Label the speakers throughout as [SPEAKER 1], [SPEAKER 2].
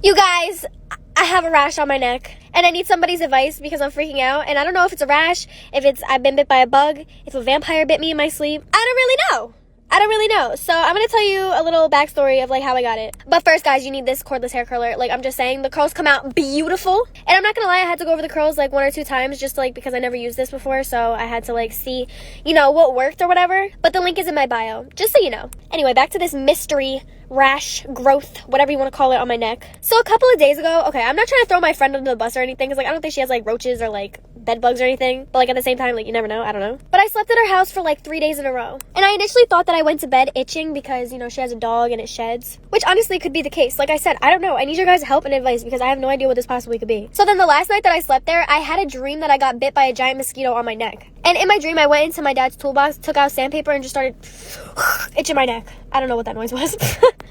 [SPEAKER 1] You guys, I have a rash on my neck and I need somebody's advice because I'm freaking out and I don't know if it's a rash, if it's I've been bit by a bug, if a vampire bit me in my sleep. I don't really know. So I'm gonna tell you a little backstory of like how I got it. But first, guys, you need this cordless hair curler. Like, I'm just saying, the curls come out beautiful. And I'm not gonna lie, I had to go over the curls like 1 or 2 times just like because I never used this before. So I had to like see, you know, what worked or whatever. But the link is in my bio, just so you know. Anyway, back to this mystery rash, growth, whatever you want to call it, on my neck. So a couple of days ago, okay, I'm not trying to throw my friend under the bus or anything, because like I don't think she has like roaches or like bed bugs or anything, but like at the same time, like you never know, I don't know. But I slept at her house for like 3 days in a row, and I initially thought that I went to bed itching because, you know, she has a dog and it sheds, which honestly could be the case. Like I said, I don't know. I need your guys' help and advice because I have no idea what this possibly could be. So then the last night that I slept there, I had a dream that I got bit by a giant mosquito on my neck. And in my dream, I went into my dad's toolbox, took out sandpaper, and just started itching my neck. I don't know what that noise was.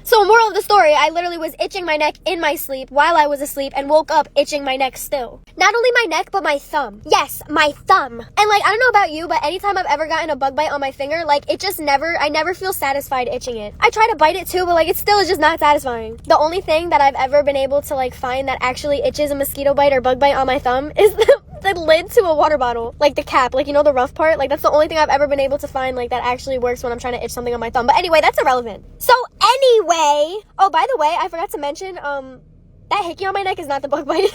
[SPEAKER 1] So moral of the story, I literally was itching my neck in my sleep while I was asleep and woke up itching my neck still. Not only my neck, but my thumb. Yes, my thumb. And like, I don't know about you, but anytime I've ever gotten a bug bite on my finger, like it just I never feel satisfied itching it. I try to bite it too, but like it still is just not satisfying. The only thing that I've ever been able to like find that actually itches a mosquito bite or bug bite on my thumb is the lid to a water bottle, like the cap, like, you know, the rough part. Like that's the only thing I've ever been able to find like that actually works when I'm trying to itch something on my thumb. But anyway, that's irrelevant. So anyway, oh, by the way, I forgot to mention that hickey on my neck is not the bug bite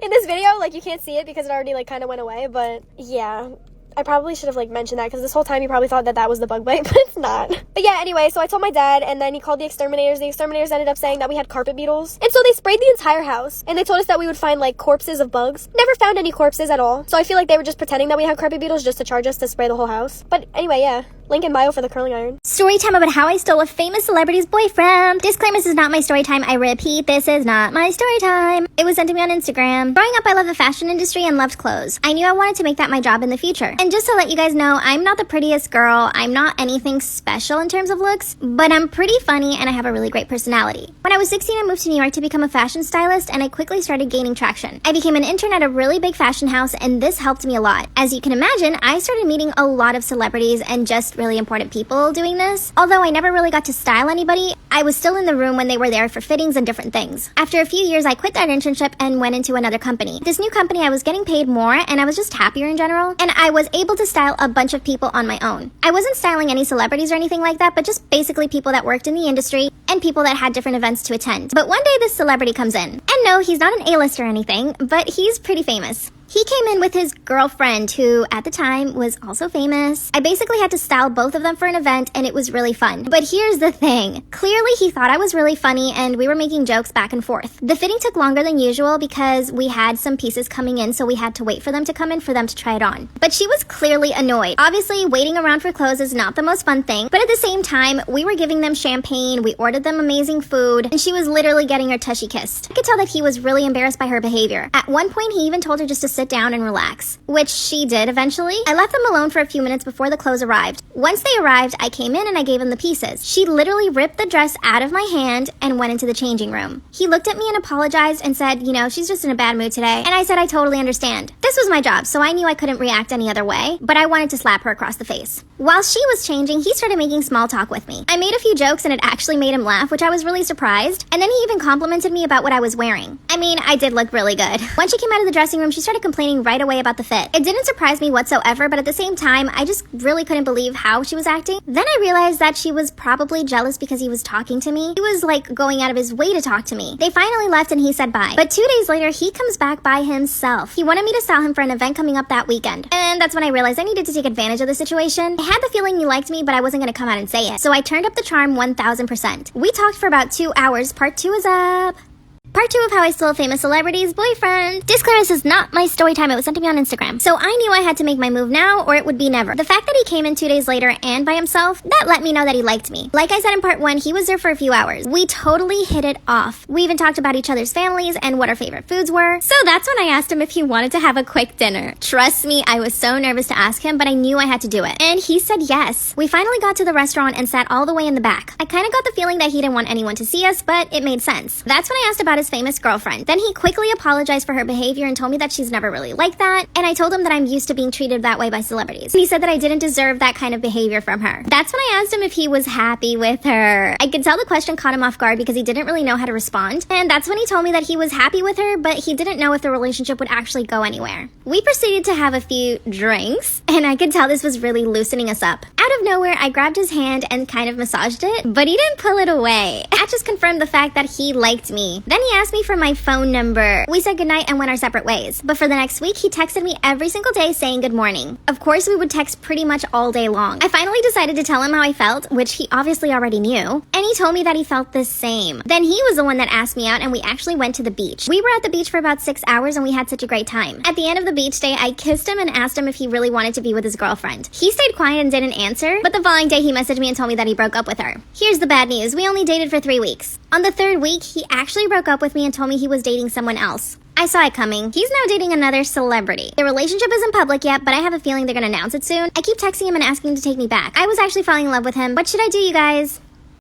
[SPEAKER 1] in this video. Like you can't see it because it already like kind of went away, but yeah, I probably should have like mentioned that because this whole time you probably thought that that was the bug bite, but it's not. But yeah, anyway, so I told my dad, and then he called the exterminators. The exterminators ended up saying that we had carpet beetles, and so they sprayed the entire house, and they told us that we would find like corpses of bugs. Never found any corpses at all, so I feel like they were just pretending that we had carpet beetles just to charge us to spray the whole house. But anyway, yeah, link in bio for the curling iron.
[SPEAKER 2] Story time about how I stole a famous celebrity's boyfriend. Disclaimer, this is not my story time. I repeat, this is not my story time. It was sent to me on Instagram. Growing up, I loved the fashion industry and loved clothes. I knew I wanted to make that my job in the future. And just to let you guys know, I'm not the prettiest girl. I'm not anything special in terms of looks, but I'm pretty funny and I have a really great personality. When I was 16, I moved to New York to become a fashion stylist, and I quickly started gaining traction. I became an intern at a really big fashion house, and this helped me a lot. As you can imagine, I started meeting a lot of celebrities and just really important people doing this. Although I never really got to style anybody, I was still in the room when they were there for fittings and different things. After a few years, I quit that internship and went into another company. This new company, I was getting paid more and I was just happier in general, and I was able to style a bunch of people on my own. I wasn't styling any celebrities or anything like that, but just basically people that worked in the industry and people that had different events to attend. But one day this celebrity comes in, and no, he's not an A-lister or anything, but he's pretty famous. He came in with his girlfriend, who at the time was also famous. I basically had to style both of them for an event, and it was really fun. But here's the thing. Clearly, he thought I was really funny, and we were making jokes back and forth. The fitting took longer than usual because we had some pieces coming in, so we had to wait for them to come in for them to try it on. But she was clearly annoyed. Obviously, waiting around for clothes is not the most fun thing, but at the same time, we were giving them champagne, we ordered them amazing food, and she was literally getting her tushy kissed. I could tell that he was really embarrassed by her behavior. At one point, he even told her just to sit down and relax, which she did eventually. I left them alone for a few minutes before the clothes arrived. Once they arrived, I came in and I gave him the pieces. She literally ripped the dress out of my hand and went into the changing room. He looked at me and apologized and said, you know, she's just in a bad mood today. And I said, I totally understand. This was my job, so I knew I couldn't react any other way, but I wanted to slap her across the face. While she was changing, he started making small talk with me. I made a few jokes and it actually made him laugh, which I was really surprised. And then he even complimented me about what I was wearing. I mean, I did look really good. When she came out of the dressing room, she started complaining right away about the fit. It didn't surprise me whatsoever, but at the same time, I just really couldn't believe how she was acting. Then I realized that she was probably jealous because he was talking to me. He was like going out of his way to talk to me. They finally left and he said bye. But 2 days later, he comes back by himself. He wanted me to style him for an event coming up that weekend. And that's when I realized I needed to take advantage of the situation. I had the feeling he liked me, but I wasn't going to come out and say it. So I turned up the charm 1000%. We talked for about 2 hours. Part 2 is up. Part 2 of how I stole a famous celebrity's boyfriend. Disclaimer, this is not my story time. It was sent to me on Instagram. So I knew I had to make my move now or it would be never. The fact that he came in 2 days later and by himself, that let me know that he liked me. Like I said in part 1, he was there for a few hours. We totally hit it off. We even talked about each other's families and what our favorite foods were. So that's when I asked him if he wanted to have a quick dinner. Trust me, I was so nervous to ask him, but I knew I had to do it. And he said yes. We finally got to the restaurant and sat all the way in the back. I kind of got the feeling that he didn't want anyone to see us, but it made sense. That's when I asked about his famous girlfriend. Then he quickly apologized for her behavior and told me that she's never really like that, and I told him that I'm used to being treated that way by celebrities. And he said that I didn't deserve that kind of behavior from her. That's when I asked him if he was happy with her. I could tell the question caught him off guard because he didn't really know how to respond, and that's when he told me that he was happy with her, but he didn't know if the relationship would actually go anywhere. We proceeded to have a few drinks, and I could tell this was really loosening us up. Out of nowhere, I grabbed his hand and kind of massaged it, but he didn't pull it away. That just confirmed the fact that he liked me. Then he asked me for my phone number. We said goodnight and went our separate ways. But for the next week, he texted me every single day saying good morning. Of course, we would text pretty much all day long. I finally decided to tell him how I felt, which he obviously already knew, and he told me that he felt the same. Then he was the one that asked me out, and we actually went to the beach. We were at the beach for about 6 hours, and we had such a great time. At the end of the beach day, I kissed him and asked him if he really wanted to be with his girlfriend. He stayed quiet and didn't answer, but the following day he messaged me and told me that he broke up with her. Here's the bad news. We only dated for 3 weeks. On the 3rd week, he actually broke up with me and told me he was dating someone else. I saw it coming. He's now dating another celebrity. The relationship isn't public yet, but I have a feeling they're gonna announce it soon. I keep texting him and asking him to take me back. I was actually falling in love with him. What should I do, you guys?